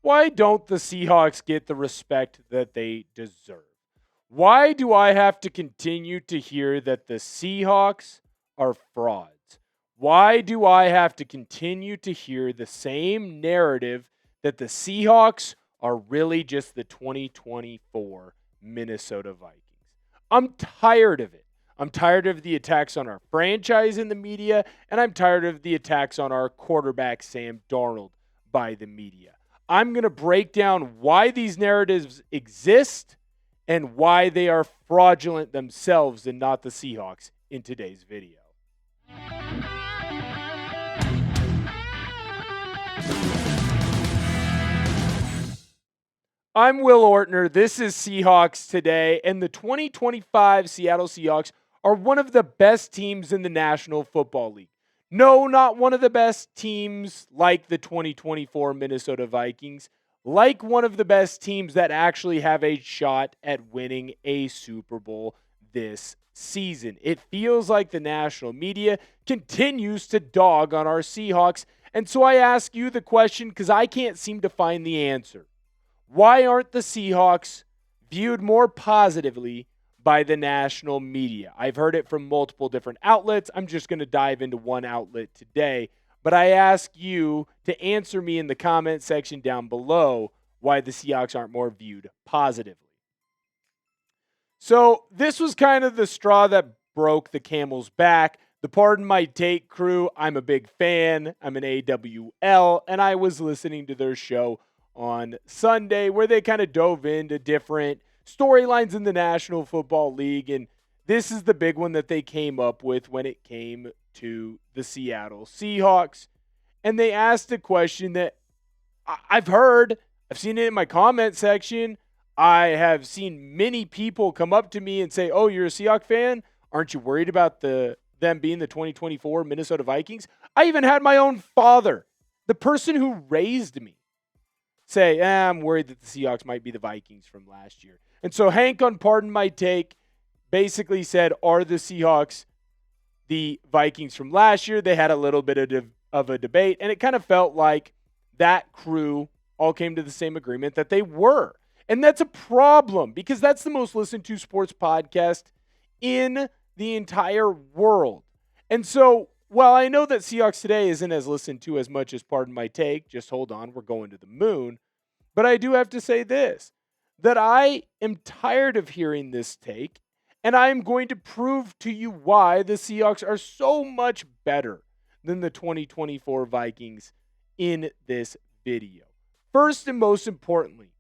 Why don't the Seahawks get the respect that they deserve? Why do I have to continue to hear that the Seahawks are frauds? Why do I have to continue to hear the same narrative that the Seahawks are really just the 2024 Minnesota Vikings? I'm tired of it. I'm tired of the attacks on our franchise in the media, and I'm tired of the attacks on our quarterback, Sam Darnold, by the media. I'm going to break down why these narratives exist and why they are fraudulent themselves and not the Seahawks in today's video. I'm Will Ortner. This is Seahawks Today, and the 2025 Seattle Seahawks are one of the best teams in the National Football League. No, not one of the best teams like the 2024 Minnesota Vikings, like one of the best teams that actually have a shot at winning a Super Bowl this season. It feels like the national media continues to dog on our Seahawks, and so I ask you the question because I can't seem to find the answer. Why aren't the Seahawks viewed more positively by the national media? I've heard it from multiple different outlets. I'm just going to dive into one outlet today. But I ask you to answer me in the comment section down below why the Seahawks aren't more viewed positively. So this was kind of the straw that broke the camel's back. The Pardon My Take crew, I'm a big fan. I'm an AWL, and I was listening to their show on Sunday where they kind of dove into different storylines in the National Football League, and this is the big one that they came up with when it came to the Seattle Seahawks. And they asked a question that I've seen it in my comment section. I have seen many people come up to me and say, "Oh, you're a Seahawks fan? Aren't you worried about them being the 2024 Minnesota Vikings?" I even had my own father, the person who raised me, say, I'm worried that the Seahawks might be the Vikings from last year. And so Hank on Pardon My Take basically said, are the Seahawks the Vikings from last year? They had a little bit of a debate, and it kind of felt like that crew all came to the same agreement that they were. And that's a problem because that's the most listened to sports podcast in the entire world. And so while I know that Seahawks Today isn't as listened to as much as Pardon My Take, just hold on, we're going to the moon. But I do have to say this, that I am tired of hearing this take, and I am going to prove to you why the Seahawks are so much better than the 2024 Vikings in this video. First and most importantly,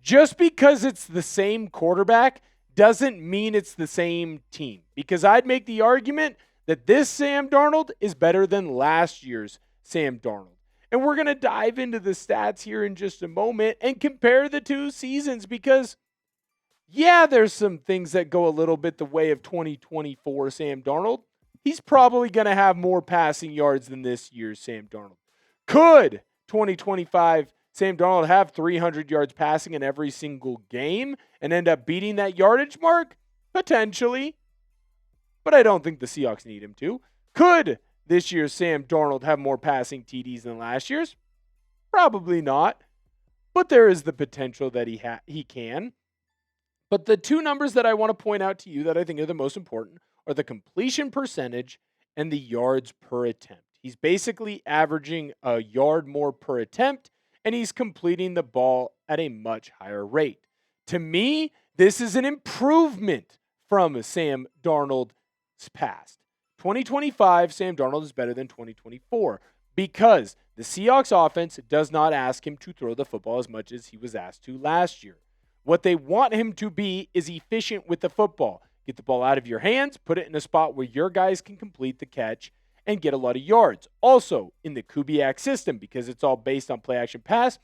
just because it's the same quarterback doesn't mean it's the same team. Because I'd make the argument that this Sam Darnold is better than last year's Sam Darnold. And we're going to dive into the stats here in just a moment and compare the two seasons because, yeah, there's some things that go a little bit the way of 2024 Sam Darnold. He's probably going to have more passing yards than this year's Sam Darnold. Could 2025 Sam Darnold have 300 yards passing in every single game and end up beating that yardage mark? Potentially. But I don't think the Seahawks need him to. Could this year's Sam Darnold have more passing TDs than last year's? Probably not. But there is the potential that he can. But the two numbers that I want to point out to you that I think are the most important are the completion percentage and the yards per attempt. He's basically averaging a yard more per attempt, and he's completing the ball at a much higher rate. To me, this is an improvement from Sam Darnold's past. 2025, Sam Darnold is better than 2024 because the Seahawks offense does not ask him to throw the football as much as he was asked to last year. What they want him to be is efficient with the football. Get the ball out of your hands, put it in a spot where your guys can complete the catch and get a lot of yards. Also, in the Kubiak system, because it's all based on play action pass,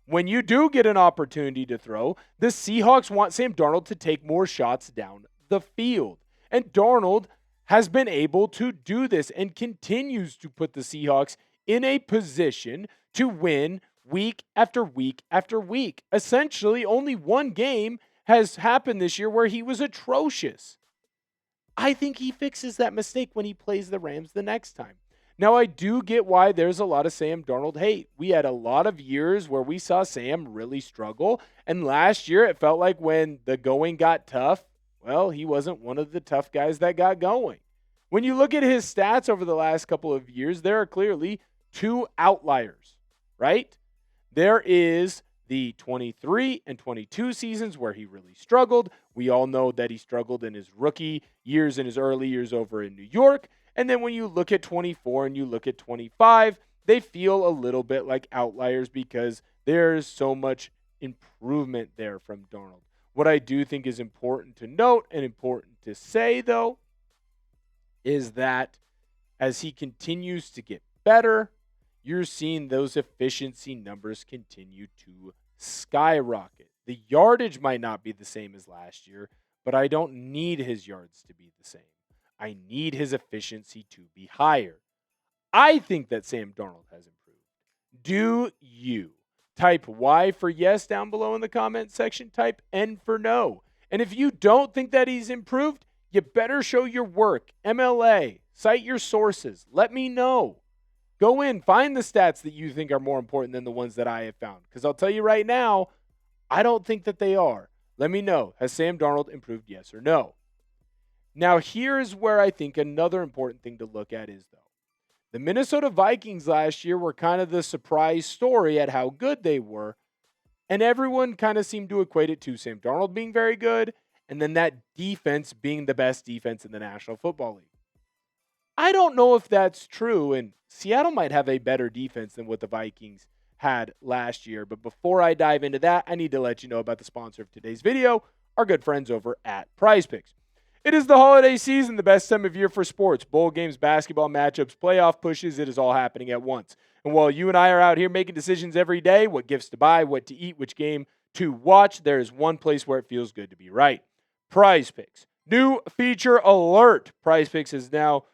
when you do get an opportunity to throw, the Seahawks want Sam Darnold to take more shots down the field. And Darnold has been able to do this and continues to put the Seahawks in a position to win week after week after week. Essentially, only one game has happened this year where he was atrocious. I think he fixes that mistake when he plays the Rams the next time. Now, I do get why there's a lot of Sam Darnold hate. We had a lot of years where we saw Sam really struggle. And last year, it felt like when the going got tough, well, he wasn't one of the tough guys that got going. When you look at his stats over the last couple of years, there are clearly two outliers, right? There is the 23 and 22 seasons where he really struggled. We all know that he struggled in his rookie years, in his early years over in New York. And then when you look at 24 and you look at 25, they feel a little bit like outliers because there's so much improvement there from Darnold. What I do think is important to note and important to say, though, is that as he continues to get better, you're seeing those efficiency numbers continue to skyrocket. The yardage might not be the same as last year, but I don't need his yards to be the same. I need his efficiency to be higher. I think that Sam Darnold has improved. Do you? Type Y for yes down below in the comment section. Type N for no. And if you don't think that he's improved, you better show your work. MLA, cite your sources. Let me know. Go in, find the stats that you think are more important than the ones that I have found. Because I'll tell you right now, I don't think that they are. Let me know. Has Sam Darnold improved, yes or no? Now, here's where I think another important thing to look at is, though. The Minnesota Vikings last year were kind of the surprise story at how good they were. And everyone kind of seemed to equate it to Sam Darnold being very good and then that defense being the best defense in the National Football League. I don't know if that's true, and Seattle might have a better defense than what the Vikings had last year. But before I dive into that, I need to let you know about the sponsor of today's video, our good friends over at PrizePicks. It is the holiday season, the best time of year for sports. Bowl games, basketball matchups, playoff pushes, it is all happening at once. And while you and I are out here making decisions every day, what gifts to buy, what to eat, which game to watch, there is one place where it feels good to be right. PrizePicks. New feature alert. PrizePicks is now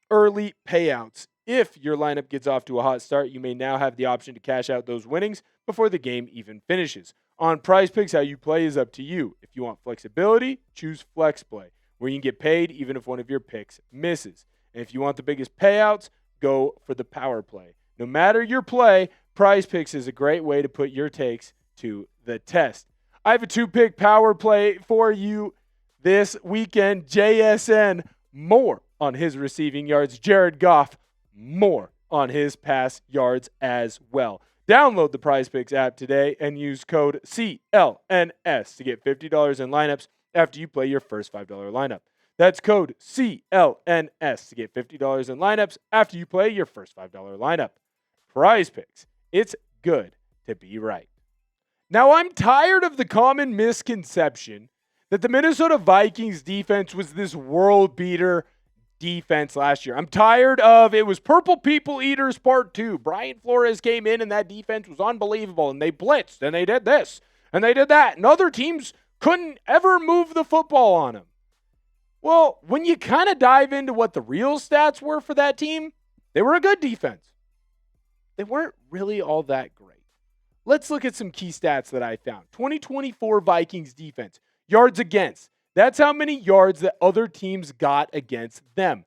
early payouts. If your lineup gets off to a hot start, you may now have the option to cash out those winnings before the game even finishes. On PrizePicks, how you play is up to you. If you want flexibility, choose FlexPlay, where you can get paid even if one of your picks misses. And if you want the biggest payouts, go for the power play. No matter your play, PrizePicks is a great way to put your takes to the test. I have a 2-pick power play for you this weekend. JSN, more on his receiving yards. Jared Goff, more on his pass yards as well. Download the PrizePicks app today and use code CLNS to get $50 in lineups after you play your first $5 lineup. That's code CLNS to get $50 in lineups after you play your first $5 lineup. PrizePicks, it's good to be right. Now, I'm tired of the common misconception that the Minnesota Vikings defense was this world beater defense last year. I'm tired of it was Purple People Eaters Part 2. Brian Flores came in and that defense was unbelievable and they blitzed and they did this and they did that and other teams couldn't ever move the football on them. Well, when you kind of dive into what the real stats were for that team, they were a good defense. They weren't really all that great. Let's look at some key stats that I found. 2024 Vikings defense, yards against. That's how many yards that other teams got against them.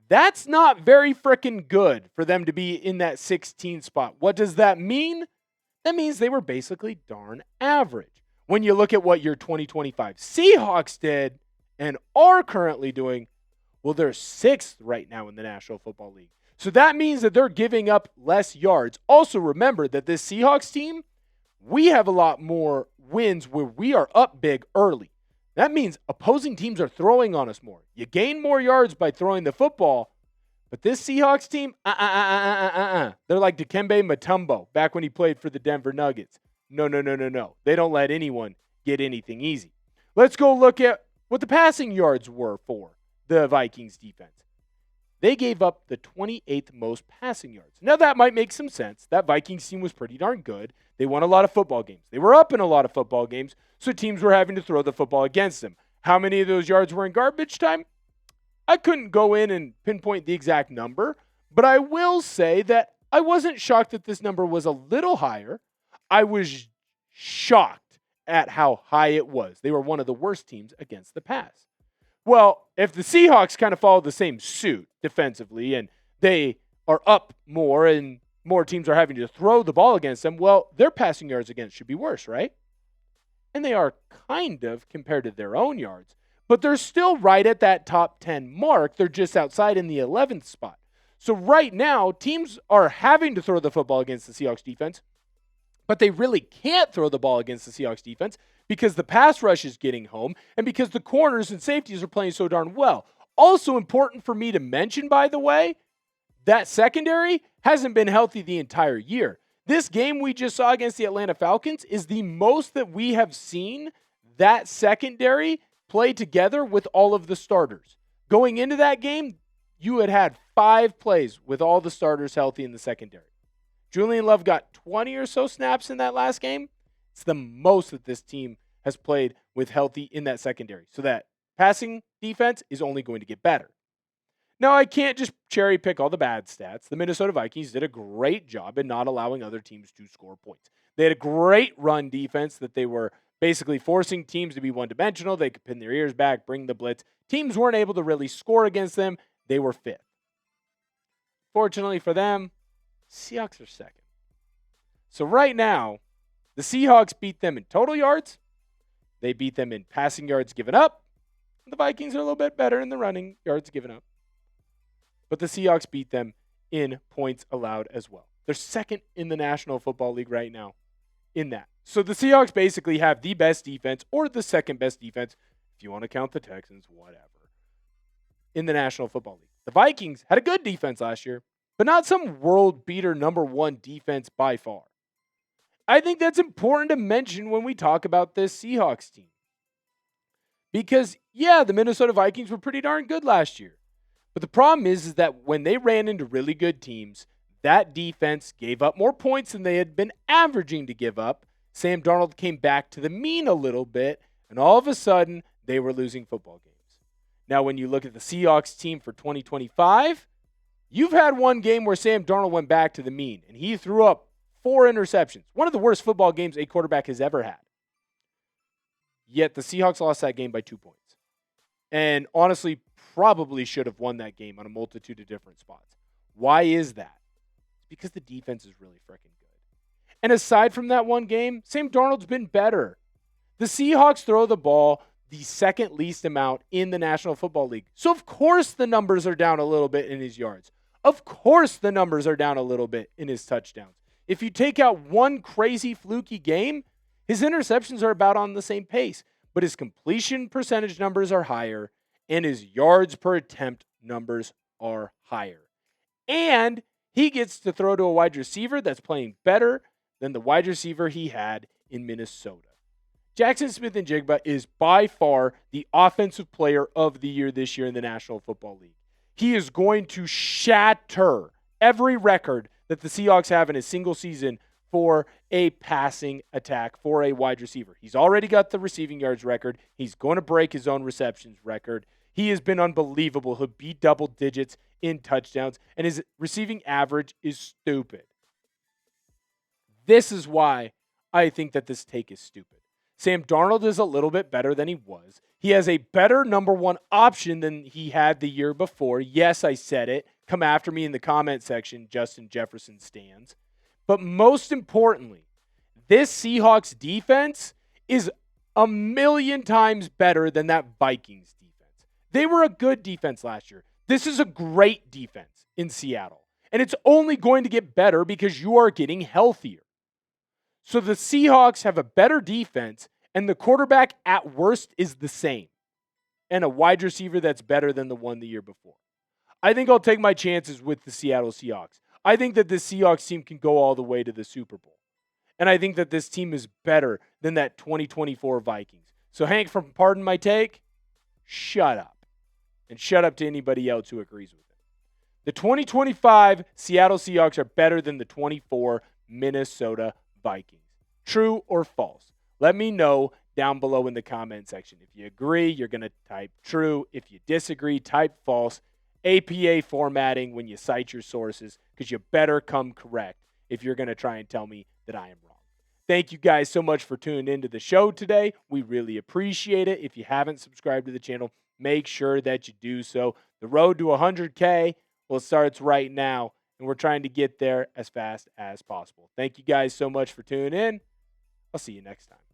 That's not very freaking good for them to be in that 16 spot. What does that mean? That means they were basically darn average. When you look at what your 2025 Seahawks did and are currently doing, well, they're 6th right now in the National Football League. So that means that they're giving up less yards. Also remember that this Seahawks team, we have a lot more wins where we are up big early. That means opposing teams are throwing on us more. You gain more yards by throwing the football, but this Seahawks team, they're like Dikembe Mutombo back when he played for the Denver Nuggets. No. They don't let anyone get anything easy. Let's go look at what the passing yards were for the Vikings defense. They gave up the 28th most passing yards. Now, that might make some sense. That Vikings team was pretty darn good. They won a lot of football games. They were up in a lot of football games, so teams were having to throw the football against them. How many of those yards were in garbage time? I couldn't go in and pinpoint the exact number, but I will say that I wasn't shocked that this number was a little higher. I was shocked at how high it was. They were one of the worst teams against the pass. Well, if the Seahawks kind of followed the same suit defensively and they are up more and more teams are having to throw the ball against them, well, their passing yards against should be worse, right? And they are kind of compared to their own yards. But they're still right at that top 10 mark. They're just outside in the 11th spot. So right now, teams are having to throw the football against the Seahawks defense, but they really can't throw the ball against the Seahawks defense because the pass rush is getting home and because the corners and safeties are playing so darn well. Also important for me to mention, by the way, that secondary hasn't been healthy the entire year. This game we just saw against the Atlanta Falcons is the most that we have seen that secondary play together with all of the starters. Going into that game, you had 5 plays with all the starters healthy in the secondary. Julian Love got 20 or so snaps in that last game. It's the most that this team has played with healthy in that secondary. So that passing defense is only going to get better. Now, I can't just cherry pick all the bad stats. The Minnesota Vikings did a great job in not allowing other teams to score points. They had a great run defense that they were basically forcing teams to be one-dimensional. They could pin their ears back, bring the blitz. Teams weren't able to really score against them. They were 5th. Fortunately for them, Seahawks are 2nd. So right now, the Seahawks beat them in total yards. They beat them in passing yards given up. The Vikings are a little bit better in the running yards given up. But the Seahawks beat them in points allowed as well. They're 2nd in the National Football League right now in that. So the Seahawks basically have the best defense or the 2nd best defense, if you want to count the Texans, whatever, in the National Football League. The Vikings had a good defense last year, but not some world beater number 1 defense by far. I think that's important to mention when we talk about this Seahawks team. Because, yeah, the Minnesota Vikings were pretty darn good last year. But the problem is that when they ran into really good teams, that defense gave up more points than they had been averaging to give up. Sam Darnold came back to the mean a little bit, and all of a sudden, they were losing football games. Now, when you look at the Seahawks team for 2025, you've had one game where Sam Darnold went back to the mean, and he threw up 4 interceptions. One of the worst football games a quarterback has ever had. Yet the Seahawks lost that game by 2 points. And honestly, probably should have won that game on a multitude of different spots. Why is that? It's because the defense is really freaking good. And aside from that one game, Sam Darnold's been better. The Seahawks throw the ball the 2nd least amount in the National Football League. So of course the numbers are down a little bit in his yards. Of course the numbers are down a little bit in his touchdowns. If you take out one crazy fluky game, his interceptions are about on the same pace. But his completion percentage numbers are higher, and his yards per attempt numbers are higher. And he gets to throw to a wide receiver that's playing better than the wide receiver he had in Minnesota. Jaxon Smith-Njigba is by far the offensive player of the year this year in the National Football League. He is going to shatter every record that the Seahawks have in a single season for a passing attack for a wide receiver. He's already got the receiving yards record. He's going to break his own receptions record. He has been unbelievable. He'll beat double digits in touchdowns, and his receiving average is stupid. This is why I think that this take is stupid. Sam Darnold is a little bit better than he was. He has a better number 1 option than he had the year before. Yes, I said it. Come after me in the comment section, Justin Jefferson stands. But most importantly, this Seahawks defense is a million times better than that Vikings defense. They were a good defense last year. This is a great defense in Seattle. And it's only going to get better because you are getting healthier. So the Seahawks have a better defense, and the quarterback at worst is the same. And a wide receiver that's better than the one the year before. I think I'll take my chances with the Seattle Seahawks. I think that this Seahawks team can go all the way to the Super Bowl. And I think that this team is better than that 2024 Vikings. So Hank, from Pardon My Take, shut up. And shut up to anybody else who agrees with it. The 2025 Seattle Seahawks are better than the 24 Minnesota Vikings. True or false? Let me know down below in the comment section. If you agree, you're going to type true. If you disagree, type false. APA formatting when you cite your sources, because you better come correct if you're going to try and tell me that I am wrong. Thank you guys so much for tuning into the show today. We really appreciate it. If you haven't subscribed to the channel, make sure that you do so. The road to 100K, well, it starts right now, and we're trying to get there as fast as possible. Thank you guys so much for tuning in. I'll see you next time.